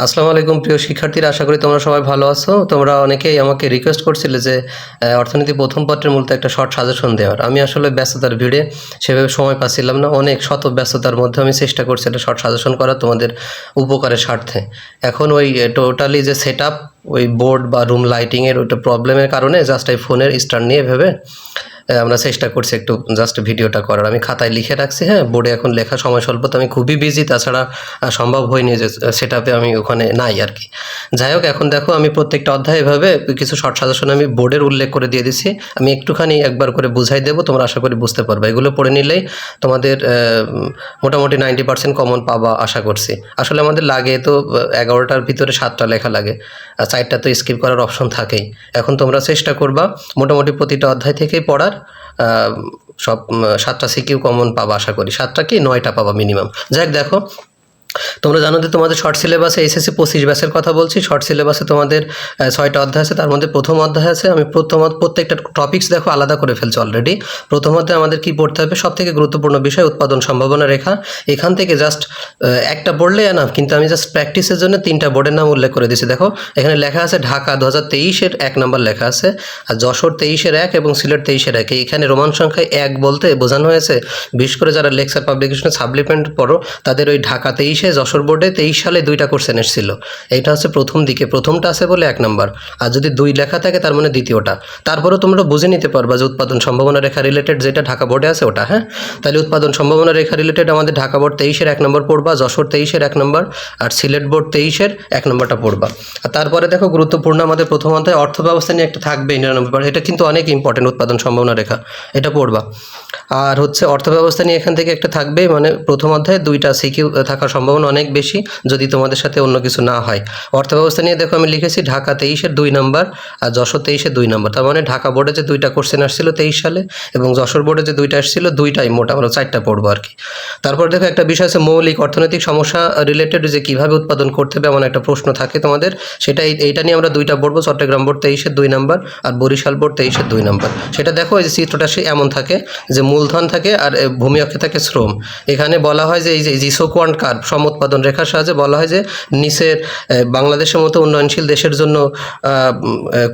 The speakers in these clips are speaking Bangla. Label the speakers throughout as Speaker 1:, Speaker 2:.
Speaker 1: আসসালামু আলাইকুম প্রিয় শিক্ষার্থীরা, আশা করি তোমরা সবাই ভালো আছো। তোমরা অনেকেই আমাকে রিকোয়েস্ট করছিলে যে অর্থনীতি প্রথম পত্রের মূলত একটা শর্ট সাজেশন দেওয়ার। আমি আসলে ব্যস্ততার ভিড়ে সেভাবে সময় পাচ্ছিলাম না। অনেক শত ব্যস্ততার মধ্যে আমি চেষ্টা করছি একটা শর্ট সাজেশন করা তোমাদের উপকারের স্বার্থে। এখন ওই টোটালি যে সেট আপ, ওই বোর্ড বা রুম লাইটিংয়ের ওইটা প্রবলেমের কারণে জাস্ট এই ফোনের স্ট্যান্ড নিয়ে ভেবে আমরা চেষ্টা করছি একটু জাস্ট ভিডিওটা করার। আমি খাতায় লিখে রাখছি, হ্যাঁ, বোর্ডে এখন লেখা সময় স্বল্প, তো আমি খুবই বিজি, তাছাড়া সম্ভব হয়নি যে সেট আপে আমি ওখানে নাই আর কি। যাই হোক, এখন দেখো আমি প্রত্যেকটা অধ্যায় এভাবে কিছু শর্ট সাজেশন আমি বোর্ডের উল্লেখ করে দিয়ে দিচ্ছি। আমি একটুখানি একবার করে বুঝাই দেবো, তোমরা আশা করি বুঝতে পারবে। এগুলো পড়ে নিলেই তোমাদের মোটামুটি 90% কমন পাবা আশা করছি। আসলে আমাদের লাগে তো 11টার ভিতরে 7টা লেখা লাগে, 4টা তো স্কিপ করার অপশন থাকেই। এখন তোমরা চেষ্টা করবা মোটামুটি প্রতিটা অধ্যায় থেকেই পড়ার। সব 7টা সিকিউ কমন পাবা আশা করি, 7টা কি 9টা পাবা মিনিমাম। যাই হোক, দেখো তোমরা জানো যে তোমাদের শর্ট সিলেবাসে এসএসসি 25 ব্যাচের কথা বলছি। শর্ট সিলেবাসে তোমাদের 6টা অধ্যায় আছে, তার মধ্যে প্রথম অধ্যায় আছে। আমি প্রত্যেকটা টপিকস দেখো আলাদা করে ফেলছি অলরেডি। প্রথম অধ্যায়ে আমাদের কি পড়তে হবে? সবথেকে গুরুত্বপূর্ণ বিষয় উৎপাদন সম্ভাবনা রেখা। এখান থেকে জাস্ট একটা পড়লে এনাফ, কিন্তু আমি জাস্ট প্র্যাকটিসের জন্য 3টা বোর্ডের নাম উল্লেখ করে দিয়েছি। দেখো এখানে লেখা আছে ঢাকা 2023-এর 1 নম্বর লেখা আছে, আর যশোর 23-এর 1 এবং সিলেট 23-এর 1। এখানে রোমান সংখ্যায় 1 বলতে বোঝানো হয়েছে, বিশেষ করে যারা লেকচার পাবলিকেশনে সাপ্লিমেন্ট পড়ো তাদের ওই ঢাকা 23-এ, যশোর বোর্ডে 23 সালে 2টা কোশ্চেন এসেছিল। এইটা হচ্ছে প্রথম দিকে, প্রথমটা আছে বলে 1 নম্বর, আর যদি 2 লেখা থাকে তার মানে দ্বিতীয়টা। তারপরেও তোমরা বুঝে নিতে পারবা যে উৎপাদন সম্ভাবনা রেখা রিলেটেড যেটা ঢাকা বোর্ডে আছে ওটা, হ্যাঁ। তাহলে উৎপাদন সম্ভাবনা রেখা রিলেটেড আমাদের ঢাকা বোর্ড 23-এর 1 নম্বর পড়বা, যশোর 23-এর 1 নম্বর, আর সিলেট বোর্ড 23-এর 1 নম্বরটা পড়বা। আর তারপরে দেখো গুরুত্বপূর্ণ আমাদের প্রথম অধ্যায় অর্থ ব্যবস্থা নিয়ে একটা থাকবে 99, এটা কিন্তু অনেক ইম্পর্টেন্ট, উৎপাদন সম্ভাবনা রেখা, এটা পড়বা। আর হচ্ছে অর্থ ব্যবস্থা নিয়ে এখান থেকে একটা থাকবে, মানে প্রথম অধ্যায়ে 2টা সিকিউ থাকার সম্ভাবনা অনেক বেশি যদি তোমাদের সাথে অন্য কিছু না হয়। অর্থ ব্যবস্থা নিয়ে দেখো আমি লিখেছি ঢাকা 23-এর 2 নম্বর আর যশোর 23-এর 2 নম্বর। তার মানে ঢাকা বোর্ডে যে 2টা কোশ্চেন আসছিল 23 সালে এবং যশোর বোর্ডে যে 2টা আসছিল, 2টাই মোট আমরা 4টা পড়বো আর কি। তারপর দেখো একটা বিষয় আছে মৌলিক অর্থনৈতিক সমস্যা রিলেটেড, যে কীভাবে উৎপাদন করতে হবে এমন একটা প্রশ্ন থাকে তোমাদের, এইটা নিয়ে আমরা 2টা পড়বো। চট্টগ্রাম বোর্ড 23-এর 2 নম্বর আর বরিশাল বোর্ড 23-এর 2 নম্বর। সেটা দেখো এই যে চিত্রটা সে এমন থাকে যে মূলধন থাকে আর ভূমি অক্ষে থাকে শ্রম। এখানে বলা হয় যে এই যে জিসো কোয়ান্ট কার্ভ সম উৎপাদন রেখার সাহায্যে বলা হয় যে নিচের বাংলাদেশের মতো উন্নয়নশীল দেশের জন্য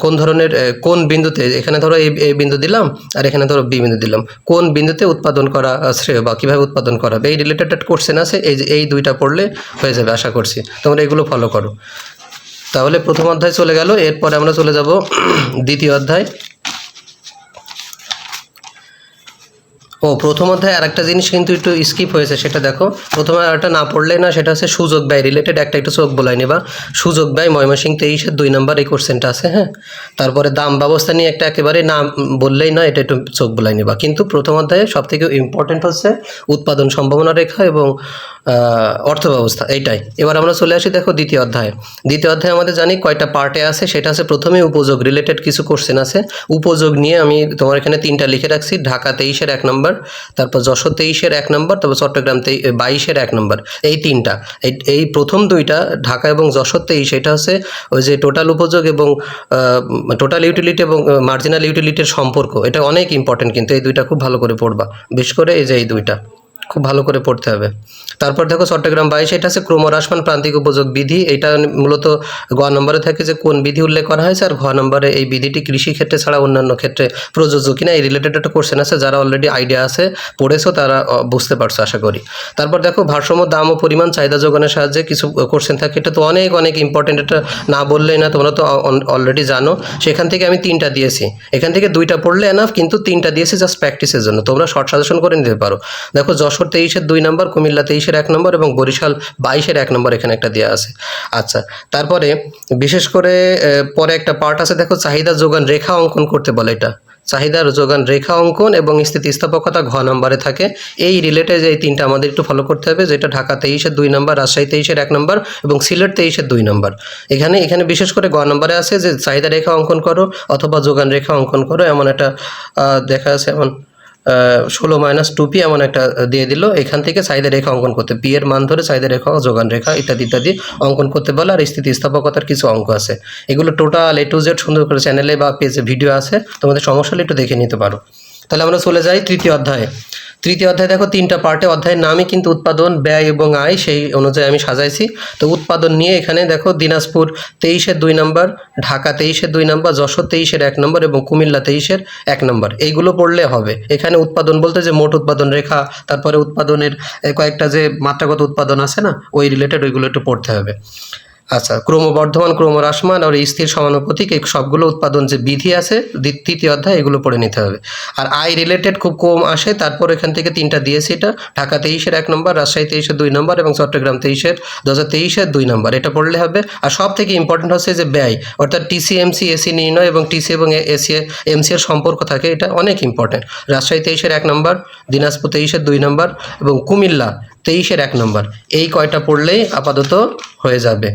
Speaker 1: কোন ধরনের কোন বিন্দুতে, এখানে ধরো এই বিন্দু দিলাম আর এখানে ধরো বি বিন্দু দিলাম, কোন বিন্দুতে উৎপাদন করা শ্রেয় বা কীভাবে উৎপাদন করা হবে, এই রিলেটেড কোশ্চেন আছে। এই 2টা পড়লে হয়ে যাবে আশা করছি, তোমরা এগুলো ফলো করো। তাহলে প্রথম অধ্যায় চলে গেল, এরপরে আমরা চলে যাব দ্বিতীয় অধ্যায়। প্রথম অধ্যায়ে আর একটা জিনিস কিন্তু একটু স্কিপ হয়েছে, সেটা দেখো প্রথমে আরটা না পড়লেই না, সেটা হচ্ছে সুযোগ ব্যয় রিলেটেড একটা একটু চোখ বোলাই নিবা। সুযোগ ব্যয় ময়মনসিংহ 23-এর 2 নম্বর এই কোশ্চেনটা আছে, হ্যাঁ। তারপরে দাম ব্যবস্থা নিয়ে একটা একেবারে না বললেই না, এটা একটু চোখ বোলাই নিবা। কিন্তু প্রথম অধ্যায়ে সবথেকে ইম্পর্টেন্ট হচ্ছে উৎপাদন সম্ভাবনা রেখা এবং অর্থ ব্যবস্থা, এইটাই। এবার আমরা চলে আসি দেখো দ্বিতীয় অধ্যায়ে। দ্বিতীয় অধ্যায়ে আমাদের জানি কয়টা পার্টে আছে, সেটা আছে প্রথমে উপযোগ রিলেটেড কিছু কোশ্চেন আছে। উপযোগ নিয়ে আমি তোমার এখানে 3টা লিখে রাখছি, ঢাকা 23-এর 1 নম্বর, তারপর যশোর 23-এর 1 নম্বর, তারপর চট্টগ্রাম 22-এর 1 নম্বর। এই 3টা, এই প্রথম 2টা ঢাকা এবং যশোর 23, এটা হচ্ছে ওই যে টোটাল উপযোগ এবং টোটাল ইউটিলিটি এবং মার্জিনাল ইউটিলিটির সম্পর্ক। এটা অনেক ইম্পর্টেন্ট, কিন্তু এই 2টা খুব ভালো করে পড়বা, বিশেষ করে এই যে এই 2টা খুব ভালো করে পড়তে হবে। তারপর দেখো চট্টগ্রাম 22, এটা আছে ক্রমহ্রাসমান প্রান্তিক উপযোগ বিধি। এটা মূলত গ নম্বরে থাকে যে কোন বিধি উল্লেখ করা হয়েছে, আর ঘ নম্বরে এই বিধিটি কৃষি ক্ষেত্রে ছাড়া অন্যান্য ক্ষেত্রে প্রযোজ্য কিনা, এই রিলেটেড একটা কোশ্চেন আছে। যারা অলরেডি আইডিয়া আছে পড়েছো তারা বুঝতে পারছো আশা করি। তারপর দেখো ভারসাম্য দাম ও পরিমাণ চাহিদা যোগানের সাহায্যে কিছু কোশ্চেন থাকে, এটা তো অনেক অনেক ইম্পর্টেন্ট, এটা না বললেই না, তোমরা তো অলরেডি জানো। সেখান থেকে আমি 3টা দিয়েছি, এখান থেকে 2টা পড়লে এনাফ, কিন্তু 3টা দিয়েছি জাস্ট প্র্যাকটিসের জন্য, তোমরা শর্ট সাজেশন করে নিতে পারো। দেখো যশোর 23-এর 2 নম্বর, কুমিল্লা 23-এর 1 নম্বর এবং বরিশাল 22-এর 1 নম্বর এখানে একটা দেওয়া আছে। আচ্ছা, তারপরে বিশেষ করে পরে একটা পার্ট আছে, দেখো চাহিদা যোগান রেখা অঙ্কন করতে বলে। এটা চাহিদার যোগান রেখা অঙ্কন এবং স্থিতিস্থাপকতা ঘ নম্বরে থাকে। এই রিলেটেড এই 3টা আমাদের একটু ফলো করতে হবে, যেটা ঢাকা 23-এর 2 নম্বর, রাজশাহী 23-এর 1 নম্বর এবং সিলেট 23-এর 2 নম্বর। এখানে বিশেষ করে গ নম্বরে আছে যে চাহিদা রেখা অঙ্কন করো অথবা যোগান রেখা অঙ্কন করো, এমন একটা দেখা আছে, এমন 16-2p এমন একটা দিয়ে দিল। এখান থেকে চাহিদা রেখা অঙ্কন করতে, পি এর মান ধরে চাহিদা রেখা, যোগান রেখা ইত্যাদি ইত্যাদি অঙ্কন করতে বলে। আর স্থিতিস্থাপকতার কিছু অঙ্ক আছে, এগুলো টোটাল A to Z সুন্দর করে চ্যানেলে বা পেজে ভিডিও আছে, তোমাদের সমস্যা হলে একটু দেখে নিতে পারো। তাহলে আমরা চলে যাই তৃতীয় অধ্যায়ে। তৃতীয় অধ্যায় দেখো 3টা পার্টে, অধ্যায়ের নামই কিন্তু উৎপাদন, ব্যয় এবং আয়, সেই অনুযায়ী আমি সাজাইছি। তো উৎপাদন নিয়ে এখানে দেখো দিনাজপুর 23-এর 2 নম্বর, ঢাকা 23-এর 2 নম্বর, যশোর 23-এর 1 নম্বর এবং কুমিল্লা 23-এর 1 নম্বর, এইগুলো পড়লে হবে। এখানে উৎপাদন বলতে যে মোট উৎপাদন রেখা, তারপরে উৎপাদনের কয়েকটা যে মাত্রাগত উৎপাদন আছে না, ওই রিলেটেড ওইগুলো একটু পড়তে হবে। আচ্ছা, ক্রমবর্ধমান, ক্রমহ্রাসমান আর স্থির সমানুপাতিক, এই সবগুলো উৎপাদন যে বিধি আছে তৃতীয় অধ্যায়, এগুলো পড়ে নিতে হবে। আর আই রিলেটেড খুব কম আসে, তারপর এখান থেকে 3টা দিয়েছি, এটা ঢাকা 23-এর 1 নম্বর, রাজশাহী 23-এর 2 নম্বর এবং চট্টগ্রাম 2023-এর 2 নম্বর, এটা পড়লে হবে। আর সব থেকে ইম্পর্টেন্ট হচ্ছে যে ব্যয়, অর্থাৎ টিসিএমসি এসি নির্ণয় এবং টিসি এবং এসি এমসি এর সম্পর্ক থাকে, এটা অনেক ইম্পর্টেন্ট। রাজশাহী 23-এর 1 নম্বর, দিনাজপুর 23-এর 2 নম্বর এবং কুমিল্লা 23-এর 1 নম্বর, এই কয়টা পড়লেই আপাতত হয়ে যাবে।